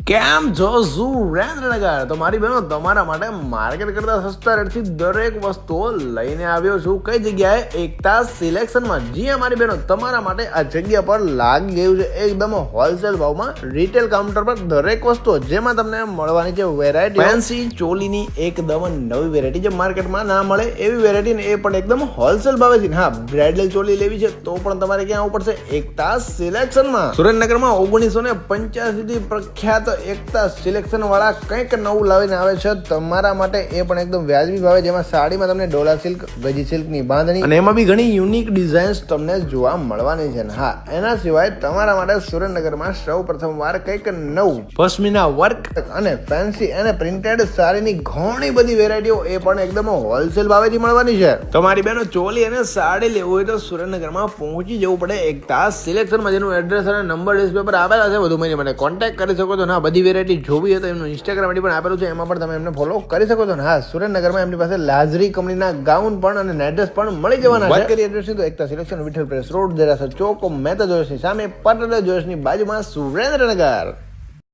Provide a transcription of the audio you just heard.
કેમ છો સુરેન્દ્રનગર? તો મારી બહેનો તમારા માટે માર્કેટ કરતા સસ્તા રેટથી દરેક વસ્તુઓ લઈને આવ્યો છું. કઈ જગ્યાએ? એકતા સિલેક્શનમાં. જી હા મારી બહેનો, તમારા માટે આ જગ્યા પર લાગી ગયું છે એકદમ હોલસેલ ભાવમાં રિટેલ કાઉન્ટર પર દરેક વસ્તુઓ, જેમાં તમને મળવાની છે વેરાયટી ફેન્સી ચોલીની એકદમ નવી વેરાયટી, જે માર્કેટમાં ના મળે એવી વેરાયટી, ને એ પણ એકદમ હોલસેલ ભાવે છે. હા, બ્રાઇડલ ચોલી લેવી છે તો પણ તમારે ક્યાં આવવું પડશે? એકતા સિલેક્શનમાં. સુરેન્દ્રનગરમાં 1985 થી પ્રખ્યાત એકતા સિલેક્શન વાળા કંઈક નવું લાવીને આવે છે તમારા માટે, એ પણ એકદમ વ્યાજબી ભાવે, જેમાં સાડીમાં તમને ડોલા સિલ્ક, વેજી સિલ્કની બાંધણી અને એમાં બી ઘણી યુનિક ડિઝાઇન્સ તમને જોવા મળવાની છે. હા, એના સિવાય તમારા માટે સુરેન્દ્રનગરમાં સૌ પ્રથમ વાર કંઈક નવું પશ્મિના વર્ક અને ફેન્સી અને પ્રિન્ટેડ સાડીની ઘણી બધી વેરાયટીઓ, એ પણ એકદમ હોલસેલ ભાવેથી મળવાની છે. તમારી બેનો ચોલી અને સાડી લેવું હોય તો સુરેન્દ્રનગરમાં પહોંચી જવું પડે એકતા સિલેક્શનમાં, જેનું એડ્રેસ અને નંબર ડિસ્પ્લે પર આવેલા છે. વધુ માહિતી માટે કોન્ટેક્ટ કરી શકો છો. બધી વેરાયટી જોવી હોય તો એમનું ઇન્સ્ટાગ્રામ આઈડી પણ આપેલું છે, એમાં પણ તમે એમને ફોલો કરી શકો છો. હા, સુરેન્દ્રનગરમાં એમની પાસે લાઝરી કંપનીના ગાઉન પણ અને નેડ્રેસ પણ મળી જવાના છે. વાત કરીએ એડ્રેસની તો એકતા સિલેક્શન, વિઠ્ઠલ પ્રેસ રોડ, દેરાસર ચોક, મહેતા જ્વેલર્સની સામે, પટેલ જ્વેલર્સની બાજુમાં, સુરેન્દ્રનગર.